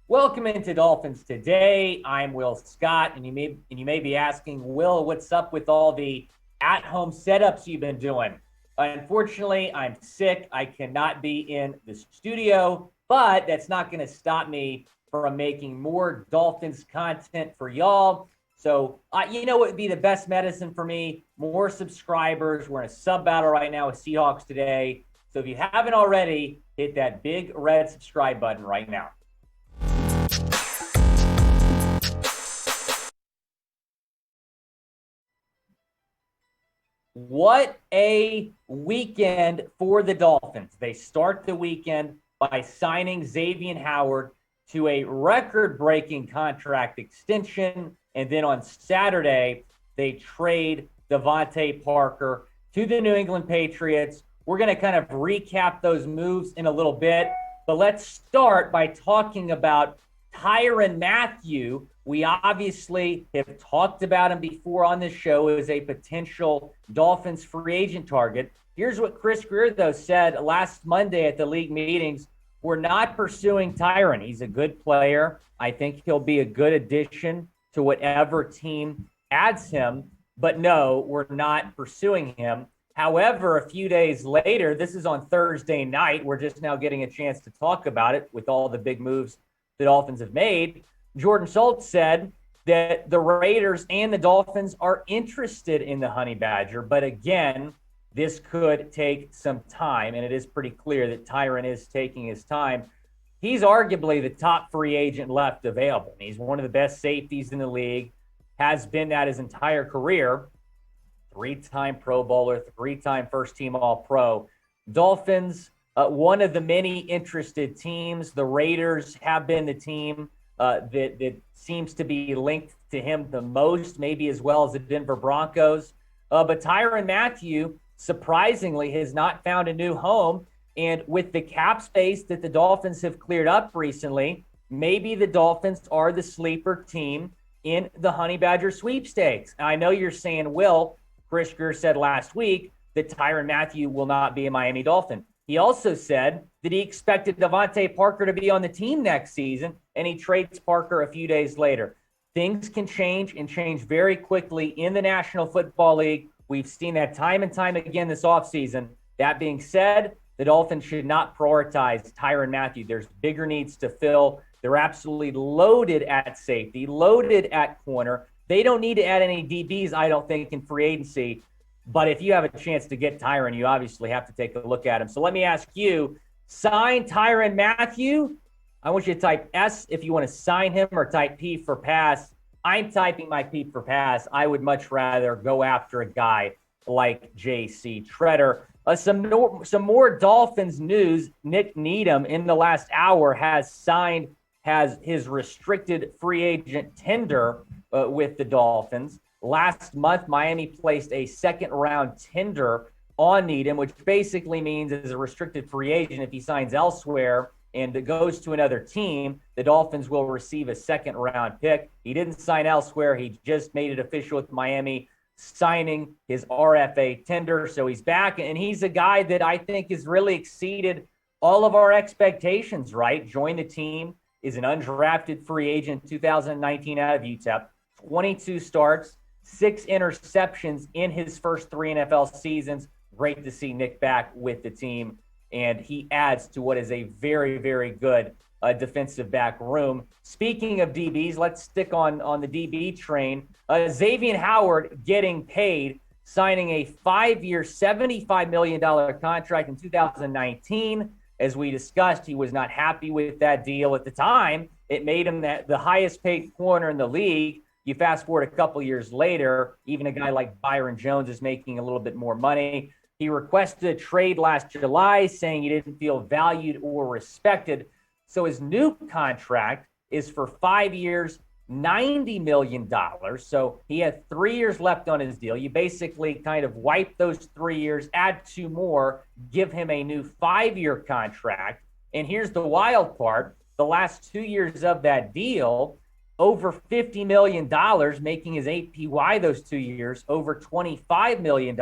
Welcome into Dolphins Today. I'm Will Scott, and you may be asking, Will, what's up with all the at-home setups you've been doing? Unfortunately, I'm sick. I cannot be in the studio, but that's not going to stop me from making more Dolphins content for y'all. So, you know what would be the best medicine for me? More subscribers. We're in a sub battle right now with Seahawks Today. So if you haven't already, hit that big red subscribe button right now. What a weekend for the Dolphins. They start the weekend by signing Xavien Howard to a record-breaking contract extension. And then on Saturday, they trade DeVante Parker to the New England Patriots. We're going to kind of recap those moves in a little bit. But let's start by talking about Tyrann Mathieu. We obviously have talked about him before on this show as a potential Dolphins free agent target. Here's what Chris Grier, though, said last Monday at the league meetings. We're not pursuing Tyrann. He's a good player. I think he'll be a good addition to whatever team adds him. But no, we're not pursuing him. However, a few days later, this is on Thursday night. We're just now getting a chance to talk about it with all the big moves the Dolphins have made. Jordan Schultz said that the Raiders and the Dolphins are interested in the Honey Badger. But again, this could take some time, and it is pretty clear that Tyrann is taking his time. He's arguably the top free agent left available. He's one of the best safeties in the league, has been that his entire career. Three-time Pro Bowler, three-time first-team All-Pro. Dolphins, one of the many interested teams. The Raiders have been the team that seems to be linked to him the most, maybe as well as the Denver Broncos. But Tyrann Mathieu, surprisingly, has not found a new home. And with the cap space that the Dolphins have cleared up recently, maybe the Dolphins are the sleeper team in the Honey Badger sweepstakes. And I know you're saying, Will, Chris Grier said last week that Tyrann Mathieu will not be a Miami Dolphin. He also said that he expected DeVante Parker to be on the team next season, and he trades Parker a few days later. Things can change and change very quickly in the National Football League. We've seen that time and time again this offseason. That being said, the Dolphins should not prioritize Tyrann Mathieu. There's bigger needs to fill. They're absolutely loaded at safety, loaded at corner. They don't need to add any DBs, I don't think, in free agency. But if you have a chance to get Tyrann, you obviously have to take a look at him. So let me ask you, sign Tyrann Mathieu? I want you to type S if you want to sign him, or type P for pass. I'm typing my P for pass. I would much rather go after a guy like J.C. Treader. Some more Dolphins news. Nik Needham in the last hour has his restricted free agent tender with the Dolphins. Last month, Miami placed a second-round tender on Needham, which basically means as a restricted free agent, if he signs elsewhere and it goes to another team, the Dolphins will receive a second-round pick. He didn't sign elsewhere. He just made it official with Miami, signing his RFA tender. So he's back, and he's a guy that I think has really exceeded all of our expectations, right? Joined the team, is an undrafted free agent, 2019 out of UTEP, 22 starts, 6 interceptions in his first 3 NFL seasons. Great to see Nik back with the team, and he adds to what is a very, very good defensive back room. Speaking of DBs, let's stick on the DB train. Xavien Howard getting paid, signing a 5-year, $75 million contract in 2019. As we discussed, he was not happy with that deal at the time. It made him the highest paid corner in the league. You fast forward a couple years later, even a guy like Byron Jones is making a little bit more money. He requested a trade last July, saying he didn't feel valued or respected. So his new contract is for 5 years, $90 million. So he had 3 years left on his deal. You basically kind of wipe those 3 years, add 2 more, give him a new 5-year contract. And here's the wild part. The last 2 years of that deal, over $50 million, making his APY those 2 years over $25 million,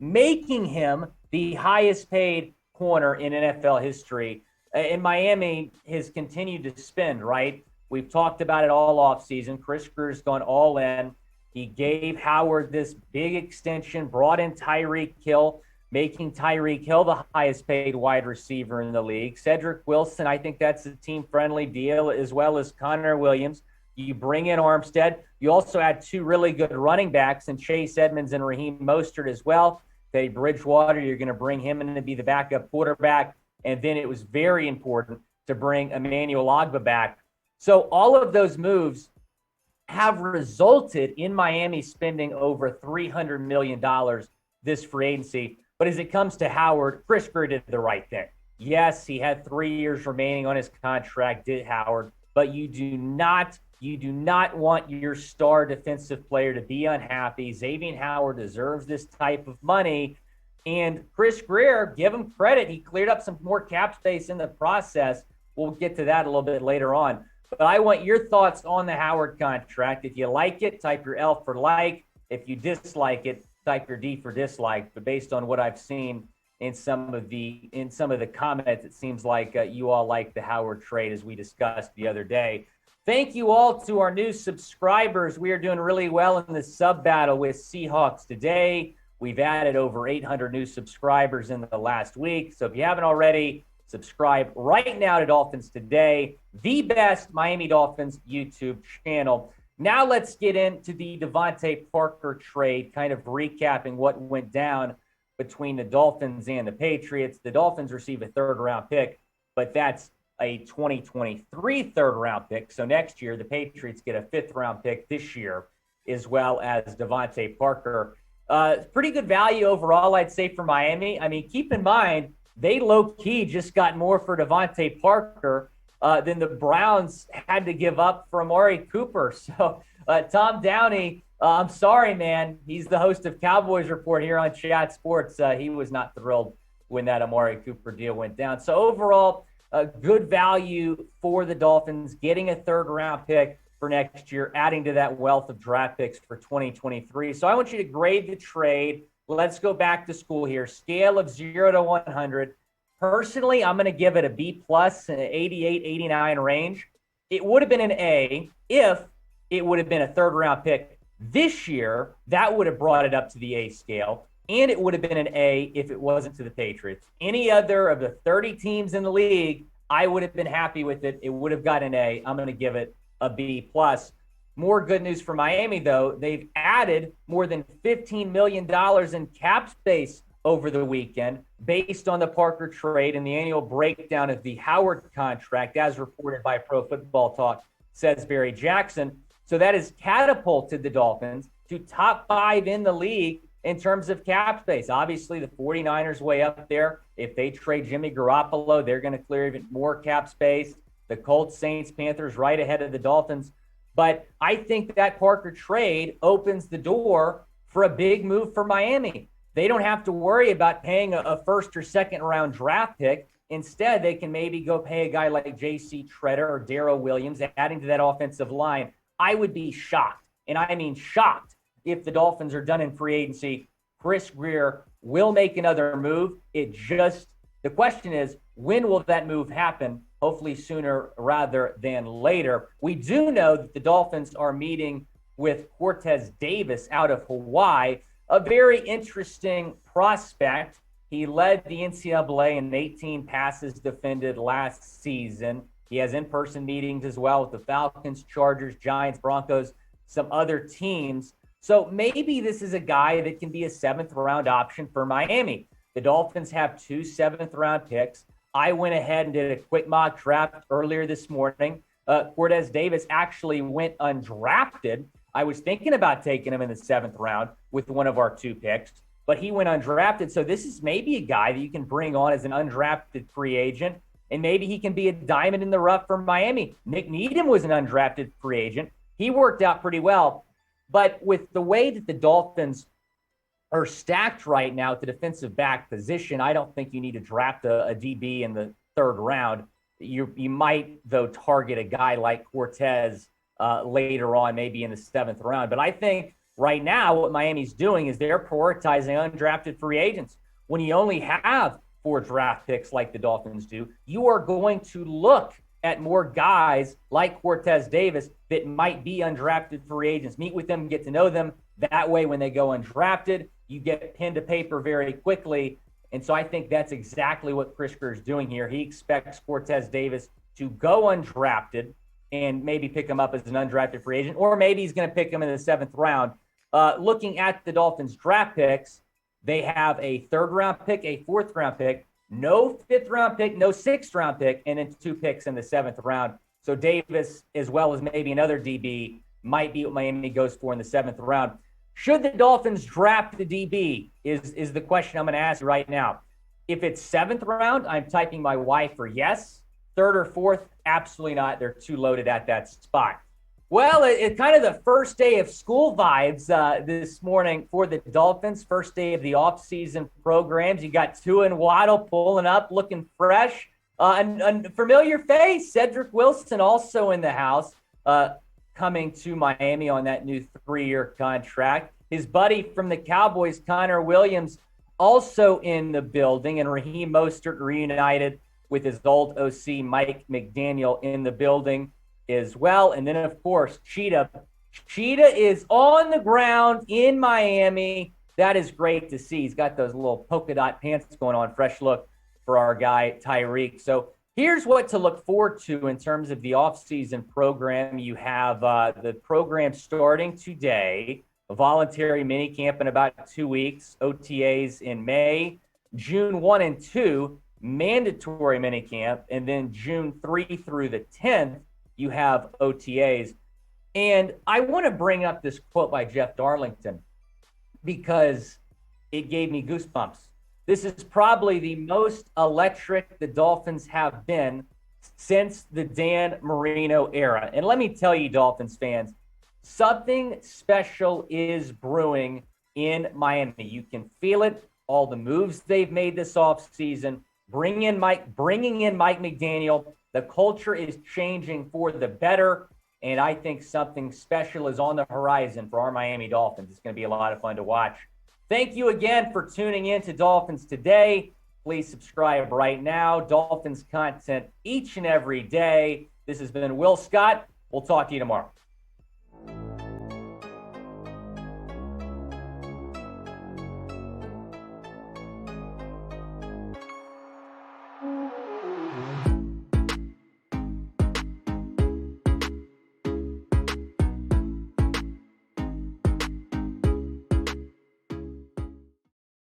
making him the highest paid corner in NFL history. And Miami has continued to spend, right? We've talked about it all offseason. Chris Grier's gone all in. He gave Howard this big extension, brought in Tyreek Hill, making Tyreek Hill the highest paid wide receiver in the league. Cedric Wilson, I think that's a team-friendly deal, as well as Connor Williams. You bring in Armstead. You also add two really good running backs in Chase Edmonds and Raheem Mostert as well. Teddy Bridgewater, you're going to bring him in to be the backup quarterback. And then it was very important to bring Emmanuel Ogbah back. So all of those moves have resulted in Miami spending over $300 million this free agency. But as it comes to Howard, Chris Grier did the right thing. Yes, he had 3 years remaining on his contract, did Howard, but you do not want your star defensive player to be unhappy. Xavien Howard deserves this type of money. And Chris Grier, give him credit. He cleared up some more cap space in the process. We'll get to that a little bit later on. But I want your thoughts on the Howard contract. If you like it, type your L for like. If you dislike it, type your D for dislike. But based on what I've seen in some of the comments, it seems like you all like the Howard trade, as we discussed the other day. Thank you all to our new subscribers. We are doing really well in the sub battle with Seahawks Today. We've added over 800 new subscribers in the last week. So if you haven't already, subscribe right now to Dolphins Today, the best Miami Dolphins YouTube channel. Now let's get into the DeVante Parker trade, kind of recapping what went down between the Dolphins and the Patriots. The Dolphins receive a third-round pick, but that's a 2023 third-round pick. So next year, the Patriots get a fifth-round pick this year, as well as DeVante Parker. Pretty good value overall, I'd say, for Miami. I mean, keep in mind, they low-key just got more for DeVante Parker than the Browns had to give up for Amari Cooper. So Tom Downey, I'm sorry, man. He's the host of Cowboys Report here on Chat Sports. He was not thrilled when that Amari Cooper deal went down. So overall, a good value for the Dolphins, getting a third-round pick for next year, adding to that wealth of draft picks for 2023. So I want you to grade the trade. Let's go back to school here. Scale of 0 to 100. Personally, I'm going to give it a B+, an 88, 89 range. It would have been an A if it would have been a third-round pick this year. That would have brought it up to the A scale. And it would have been an A if it wasn't to the Patriots. Any other of the 30 teams in the league, I would have been happy with it. It would have got an A. I'm going to give it a B+. More good news for Miami, though. They've added more than $15 million in cap space over the weekend based on the Parker trade, and the annual breakdown of the Howard contract, as reported by Pro Football Talk, says Barry Jackson. So that has catapulted the Dolphins to top 5 in the league in terms of cap space. Obviously, the 49ers way up there. If they trade Jimmy Garoppolo, they're going to clear even more cap space. The Colts, Saints, Panthers right ahead of the Dolphins. But I think that Parker trade opens the door for a big move for Miami. They don't have to worry about paying a first or second round draft pick. Instead, they can maybe go pay a guy like J.C. Treader or Darrell Williams, adding to that offensive line. I would be shocked, and I mean shocked, if the Dolphins are done in free agency. Chris Grier will make another move. The question is, when will that move happen? Hopefully sooner rather than later. We do know that the Dolphins are meeting with Cortez Davis out of Hawaii, a very interesting prospect. He led the NCAA in 18 passes defended last season. He has in-person meetings as well with the Falcons, Chargers, Giants, Broncos, some other teams. So maybe this is a guy that can be a seventh-round option for Miami. The Dolphins have 2 seventh-round picks. I went ahead and did a quick mock draft earlier this morning. Cortez Davis actually went undrafted. I was thinking about taking him in the 7th round with one of our 2 picks, but he went undrafted. So this is maybe a guy that you can bring on as an undrafted free agent, and maybe he can be a diamond in the rough for Miami. Nik Needham was an undrafted free agent. He worked out pretty well. But with the way that the Dolphins are stacked right now at the defensive back position, I don't think you need to draft a DB in the 3rd round. You might, though, target a guy like Cortez later on, maybe in the 7th round. But I think right now what Miami's doing is they're prioritizing undrafted free agents. When you only have for draft picks like the Dolphins do. You are going to look at more guys like Cortez Davis that might be undrafted free agents. Meet with them, get to know them. That way, when they go undrafted, you get pen to paper very quickly. And so I think that's exactly what Pritzker is doing here. He expects Cortez Davis to go undrafted and maybe pick him up as an undrafted free agent, or maybe he's going to pick him in the 7th round. Looking at the Dolphins draft picks, they have a 3rd round pick, a 4th round pick, no 5th round pick, no 6th round pick, and then 2 picks in the 7th round. So Davis, as well as maybe another DB, might be what Miami goes for in the 7th round. Should the Dolphins draft the DB is the question I'm going to ask you right now. If it's 7th round, I'm typing my wife for yes. 3rd or 4th, absolutely not. They're too loaded at that spot. Well, it's kind of the first day of school vibes this morning for the Dolphins. First day of the offseason programs. You got Tua and Waddle pulling up, looking fresh. And a familiar face, Cedric Wilson, also in the house, coming to Miami on that new 3-year contract. His buddy from the Cowboys, Connor Williams, also in the building. And Raheem Mostert reunited with his old OC, Mike McDaniel, in the building as well. And then, of course, Cheetah. Cheetah is on the ground in Miami. That is great to see. He's got those little polka dot pants going on. Fresh look for our guy, Tyreek. So here's what to look forward to in terms of the offseason program. You have the program starting today, a voluntary minicamp in about 2 weeks, OTAs in May, June 1 and 2, mandatory minicamp, and then June 3 through the 10th, you have OTAs. And I want to bring up this quote by Jeff Darlington because it gave me goosebumps. This is probably the most electric the Dolphins have been since the Dan Marino era. And let me tell you, Dolphins fans, something special is brewing in Miami. You can feel it. All the moves they've made this offseason, bringing in Mike McDaniel. The culture is changing for the better, and I think something special is on the horizon for our Miami Dolphins. It's going to be a lot of fun to watch. Thank you again for tuning in to Dolphins Today. Please subscribe right now. Dolphins content each and every day. This has been Will Scott. We'll talk to you tomorrow.